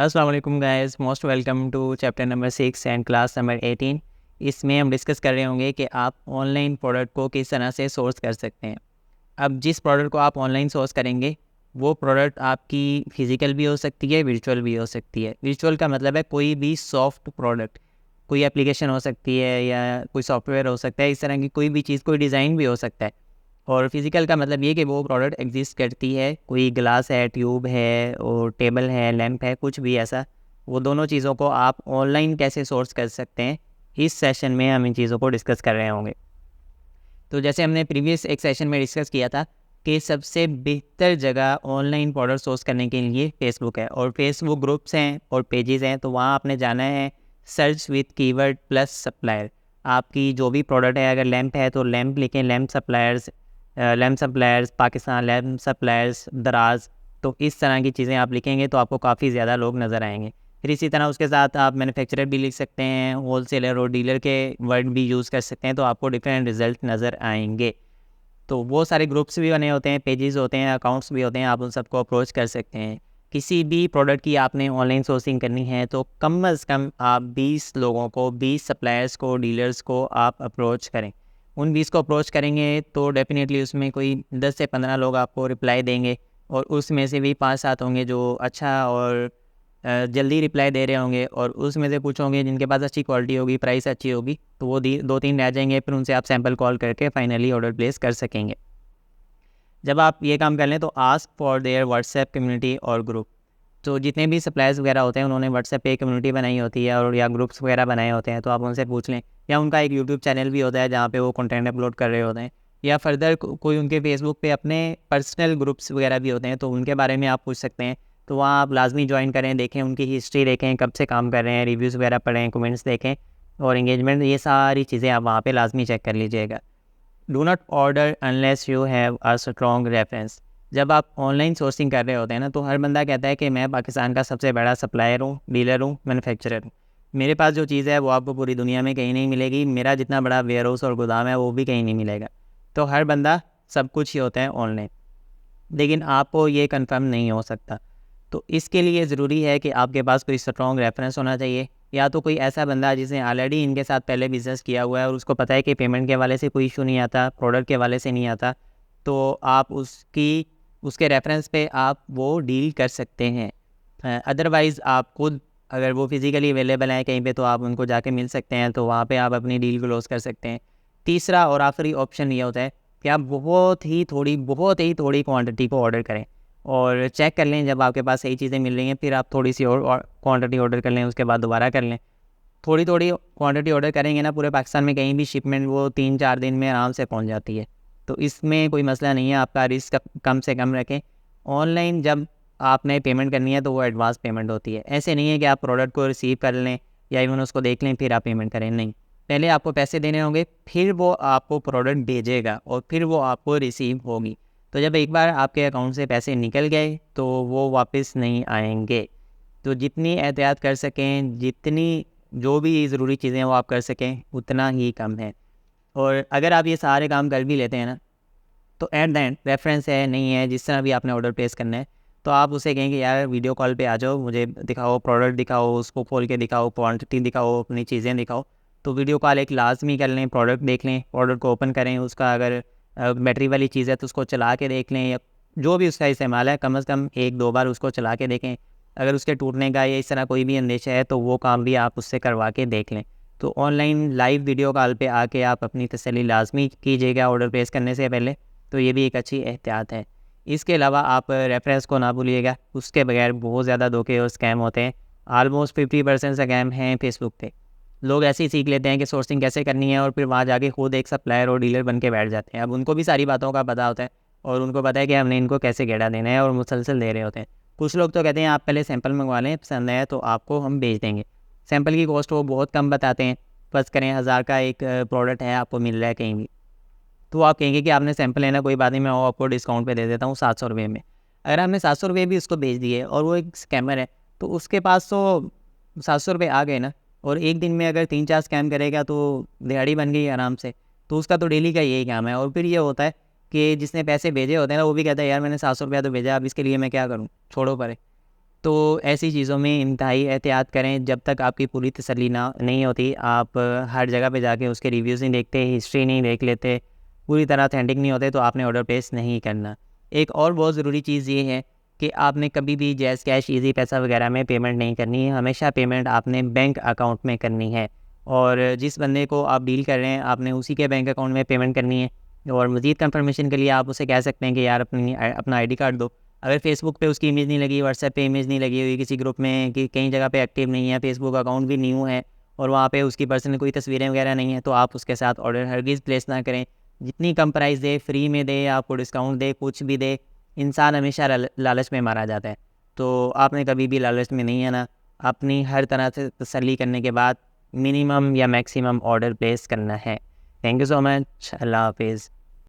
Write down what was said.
अस्सलाम वालेकुम guys, most welcome to chapter number 6 and class number 18। इसमें हम डिस्कस कर रहे होंगे कि आप ऑनलाइन प्रोडक्ट को किस तरह से सोर्स कर सकते हैं। अब जिस प्रोडक्ट को आप ऑनलाइन सोर्स करेंगे वो प्रोडक्ट आपकी फ़िज़िकल भी हो सकती है, वर्चुअल भी हो सकती है। वर्चुअल का मतलब है कोई भी सॉफ्ट प्रोडक्ट, कोई एप्लीकेशन हो सकती है या कोई सॉफ्टवेयर हो सकता है, इस तरह की कोई भी चीज़, कोई डिज़ाइन भी हो सकता है। और फिज़िकल का मतलब ये कि वो प्रोडक्ट एग्जिस्ट करती है, कोई ग्लास है, ट्यूब है और टेबल है, लैंप है, कुछ भी ऐसा। वो दोनों चीज़ों को आप ऑनलाइन कैसे सोर्स कर सकते हैं, इस सेशन में हम इन चीज़ों को डिस्कस कर रहे होंगे। तो जैसे हमने प्रीवियस एक सेशन में डिस्कस किया था कि सबसे बेहतर जगह ऑनलाइन प्रोडक्ट सोर्स करने के लिए फेसबुक है, और फेसबुक ग्रुप्स हैं और पेजेस हैं। तो वहाँ आपने जाना है search with keyword plus supplier. आपकी जो भी प्रोडक्ट है, अगर लैंप है तो लैंप लिखें, lamp suppliers Pakistan, lamp suppliers दराज। तो इस तरह की चीज़ें आप लिखेंगे तो आपको काफ़ी ज़्यादा लोग नज़र आएंगे। फिर इसी तरह उसके साथ आप मैन्युफैक्चरर भी लिख सकते हैं, होलसेलर और डीलर के वर्ड भी यूज़ कर सकते हैं, तो आपको डिफरेंट रिजल्ट नज़र आएंगे। तो वो सारे ग्रुप्स भी बने होते हैं, पेजेस होते हैं, अकाउंट्स भी होते हैं, आप उन सबको अप्रोच कर सकते हैं। किसी भी प्रोडक्ट की आपने ऑनलाइन सोर्सिंग करनी है तो कम अज़ कम आप 20 लोगों को, 20 सप्लायर्स को, डीलर्स को आप अप्रोच करें। उन 20 को अप्रोच करेंगे तो डेफ़िनेटली उसमें कोई 10 से 15 लोग आपको रिप्लाई देंगे, और उसमें से भी 5-7 होंगे जो अच्छा और जल्दी रिप्लाई दे रहे होंगे, और उसमें से कुछ होंगे जिनके पास अच्छी क्वालिटी होगी, प्राइस अच्छी होगी, तो वो 2-3 रह जाएंगे। फिर उनसे आप सैंपल कॉल करके फाइनली ऑर्डर प्लेस कर सकेंगे। जब आप ये काम कर लें तो ask for their WhatsApp community और ग्रुप। तो जितने भी सप्लायर्स वगैरह होते हैं उन्होंने व्हाट्सएप पे कम्युनिटी बनाई होती है और या ग्रुप्स वगैरह बनाए होते हैं, तो आप उनसे पूछ लें। या उनका एक यूट्यूब चैनल भी होता है जहाँ पे वो कंटेंट अपलोड कर रहे होते हैं, या फर्दर कोई उनके फेसबुक पे अपने पर्सनल ग्रुप्स वगैरह भी होते हैं, तो उनके बारे में आप पूछ सकते हैं। तो वहाँ आप लाजमी ज्वाइन करें, देखें उनकी हिस्ट्री, देखें कब से काम कर रहे हैं, रिव्यूज़ वगैरह पढ़ें, कमेंट्स देखें और इंगेजमेंट, ये सारी चीज़ें आप वहाँ पे लाजमी चेक कर लीजिएगा। Do not order unless you have a strong reference. जब आप ऑनलाइन सोर्सिंग कर रहे होते हैं ना, तो हर बंदा कहता है कि मैं पाकिस्तान का सबसे बड़ा सप्लायर हूँ, डीलर हूँ, मैन्युफैक्चरर हूँ। मेरे पास जो चीज़ है वो आपको पूरी दुनिया में कहीं नहीं मिलेगी, मेरा जितना बड़ा वेयर हाउस और गोदाम है वो भी कहीं नहीं मिलेगा। तो हर बंदा सब कुछ ही होता है ऑनलाइन, लेकिन आपको ये कंफर्म नहीं हो सकता। तो इसके लिए ज़रूरी है कि आपके पास कोई स्ट्रॉन्ग रेफरेंस होना चाहिए, या तो कोई ऐसा बंदा जिसने ऑलरेडी इनके साथ पहले बिज़नेस किया हुआ है और उसको पता है कि पेमेंट के हवाले से कोई इशू नहीं आता, प्रोडक्ट के हवाले से नहीं आता, तो आप उसके रेफरेंस पे आप वो डील कर सकते हैं। अदरवाइज़ आप खुद, अगर वो फिज़िकली अवेलेबल हैं कहीं पे, तो आप उनको जाके मिल सकते हैं, तो वहाँ पे आप अपनी डील क्लोज़ कर सकते हैं। तीसरा और आखिरी ऑप्शन ये होता है कि आप बहुत ही थोड़ी क्वांटिटी को ऑर्डर करें और चेक कर लें। जब आपके पास सही चीज़ें मिल रही हैं फिर आप थोड़ी सी और क्वांटिटी ऑर्डर कर लें, उसके बाद दोबारा कर लें। थोड़ी थोड़ी क्वांटिटी ऑर्डर करेंगे ना, पूरे पाकिस्तान में कहीं भी शिपमेंट वो 3-4 दिन में आराम से पहुंच जाती है। तो इसमें कोई मसला नहीं है, आपका रिस्क कम से कम रखें। ऑनलाइन जब आपने पेमेंट करनी है तो वो एडवांस पेमेंट होती है। ऐसे नहीं है कि आप प्रोडक्ट को रिसीव कर लें या इवन उसको देख लें फिर आप पेमेंट करें, नहीं। पहले आपको पैसे देने होंगे, फिर वो आपको प्रोडक्ट भेजेगा और फिर वो आपको रिसीव होगी। तो जब एक बार आपके अकाउंट से पैसे निकल गए तो वो वापस नहीं आएंगे। तो जितनी एहतियात कर सकें, जितनी जो भी ज़रूरी चीज़ें हैं वो आप कर सकें, उतना ही कम है। और अगर आप ये सारे काम कर भी लेते हैं ना, तो एट द एंड रेफरेंस है नहीं है, जिस तरह भी आपने ऑर्डर प्लेस करना है, तो आप उसे कहेंगे यार वीडियो कॉल पे आ जाओ, मुझे दिखाओ, प्रोडक्ट दिखाओ, उसको खोल के दिखाओ, क्वांटिटी दिखाओ, अपनी चीज़ें दिखाओ। तो वीडियो कॉल एक लाजमी कर लें, प्रोडक्ट देख लें, प्रोडक्ट को ओपन करें, उसका अगर बैटरी वाली चीज़ है तो उसको चला के देख लें, या जो भी उसका इस्तेमाल है कम से कम 1-2 बार उसको चला के देखें। अगर उसके टूटने का या इस तरह कोई भी अंदेशा है तो वो काम भी आप उससे करवा के देख लें। तो ऑनलाइन लाइव वीडियो कॉल पे आके आप अपनी तसल्ली लाजमी कीजिएगा ऑर्डर प्लेस करने से पहले, तो ये भी एक अच्छी एहतियात है। इसके अलावा आप रेफरेंस को ना भूलिएगा, उसके बगैर बहुत ज़्यादा धोखे और स्कैम होते हैं। आलमोस्ट 50% स्कैम हैं फेसबुक पे। लोग ऐसे ही सीख लेते हैं कि सोर्सिंग कैसे करनी है और फिर वहाँ जाके खुद एक सप्लायर और डीलर बन के बैठ जाते हैं। अब उनको भी सारी बातों का पता होता है और उनको पता है कि हमने इनको कैसे गेड़ा देना है, और मुसलसल दे रहे होते हैं। कुछ लोग तो कहते हैं आप पहले सैंपल मंगवा लें, पसंद आया तो आपको हम भेज देंगे। सैंपल की कॉस्ट वो बहुत कम बताते हैं। फ़र्ज़ करें 1000 का एक प्रोडक्ट है, आपको मिल रहा है कहीं भी, तो आप कहेंगे कि आपने सैंपल लेना, कोई बात नहीं, मैं वो आपको डिस्काउंट पे दे देता हूँ 700 रुपये में। अगर आपने 700 रुपये भी उसको भेज दिए और वो एक स्कैमर है, तो उसके पास तो 700 रुपये आ गए ना। और एक दिन में अगर 3-4 स्कैम करेगा तो दिहाड़ी बन गई आराम से। तो उसका तो डेली का यही काम है। और फिर ये होता है कि जिसने पैसे भेजे होते हैं ना, वो भी कहता है यार मैंने 700 रुपया तो भेजा, अब इसके लिए मैं क्या करूँ, छोड़ो परे। तो ऐसी चीज़ों में इंतहाई एहतियात करें। जब तक आपकी पूरी तसल्ली ना नहीं होती, आप हर जगह पे जाके उसके रिव्यूज़ नहीं देखते, हिस्ट्री नहीं देख लेते, पूरी तरह ऑथेंटिक नहीं होते, तो आपने ऑर्डर प्लेस नहीं करना। एक और बहुत ज़रूरी चीज़ ये है कि आपने कभी भी जैज़ कैश, ईज़ी पैसा वगैरह में पेमेंट नहीं करनी है। हमेशा पेमेंट आपने बैंक अकाउंट में करनी है, और जिस बंदे को आप डील कर रहे हैं आपने उसी के बैंक अकाउंट में पेमेंट करनी है। और मज़ीद कंफर्मेशन के लिए आप उसे कह सकते हैं कि यार अपना आईडी कार्ड दो। अगर फेसबुक पे उसकी इमेज नहीं लगी, व्हाट्सएप पे इमेज नहीं लगी हुई, किसी ग्रुप में कि कहीं जगह पे एक्टिव नहीं है, फेसबुक अकाउंट भी न्यू है और वहाँ पे उसकी पर्सनल कोई तस्वीरें वगैरह नहीं है, तो आप उसके साथ ऑर्डर हरगिज़ प्लेस ना करें। जितनी कम प्राइस दे, फ्री में दे, आपको डिस्काउंट दे, कुछ भी दे, इंसान हमेशा लालच में मारा जाता है। तो आपने कभी भी लालच में नहीं आना। अपनी हर तरह से तसल्ली करने के बाद मिनिमम या मैक्सिमम ऑर्डर प्लेस करना है। Thank you so much. अल्लाह हाफिज़।